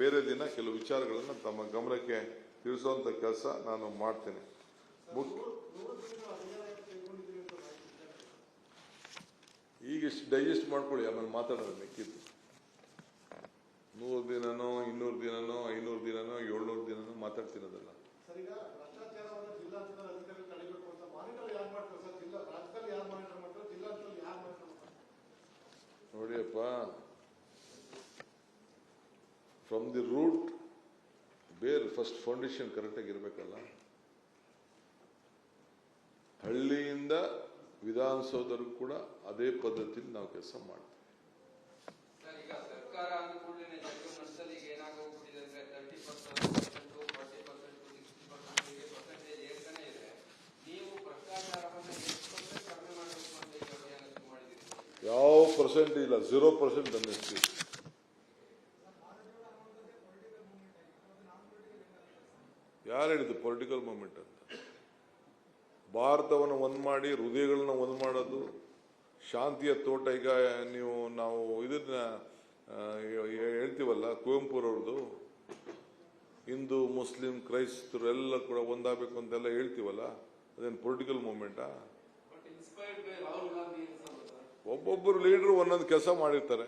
ಬೇರೆ ದಿನ ಕೆಲವು ವಿಚಾರಗಳನ್ನು ತಮ್ಮ ಗಮನಕ್ಕೆ ತಿಳಿಸುವಂತ ಕೆಲಸ ನಾನು ಮಾಡ್ತೇನೆ. ಈಗ ಡೈಜೆಸ್ಟ್ ಮಾಡ್ಕೊಳ್ಳಿ, ಆಮೇಲೆ ಮಾತಾಡೋದು ಮಿಕ್ಕಿದ್ದು. 100 ದಿನನೋ 200 ದಿನನೋ 500 ದಿನನೋ 700 ದಿನನೋ ಮಾತಾಡ್ತಿರೋದಲ್ಲ. ನೋಡಿಯಪ್ಪ, ಫ್ರಮ್ ದಿ ರೂಟ್ ಬೇರ್ ಫಸ್ಟ್ ಫೌಂಡೇಶನ್ ಕರೆಕ್ಟಾಗಿ ಇರಬೇಕಲ್ಲ. ಹಳ್ಳಿಯಿಂದ ವಿಧಾನಸೌಧವರೆಗೂ ಕೂಡ ಅದೇ ಪದ್ಧತಿಯಲ್ಲಿ ನಾವು ಕೆಲಸ ಮಾಡ್ತೀವಿ. ಯಾವ ಪರ್ಸೆಂಟ್ ಇಲ್ಲ, 0% ಅನ್ನಿಸ್ತೀವಿ. ಯಾರು ಹೇಳಿದ್ದು ಪೊಲಿಟಿಕಲ್ ಮೂವ್ಮೆಂಟ್ ಅಂತ? ಭಾರತವನ್ನು ಒಂದ್ ಮಾಡಿ, ಹೃದಯಗಳನ್ನ ಒಂದ್ ಮಾಡೋದು ಶಾಂತಿಯ ತೋಟ. ಈಗ ನಾವು ಇದನ್ನ ಹೇಳ್ತೀವಲ್ಲ, ಕುವೆಂಪುರವ್ರದ್ದು ಹಿಂದೂ ಮುಸ್ಲಿಂ ಕ್ರೈಸ್ತರು ಎಲ್ಲ ಕೂಡ ಒಂದಾಗಬೇಕು ಅಂತೆಲ್ಲ ಹೇಳ್ತೀವಲ್ಲ, ಅದೇನು ಪೊಲಿಟಿಕಲ್ ಮೂವ್ಮೆಂಟಾ? ಒಬ್ಬೊಬ್ಬರು ಲೀಡರ್ ಒಂದೊಂದು ಕೆಲಸ ಮಾಡಿರ್ತಾರೆ.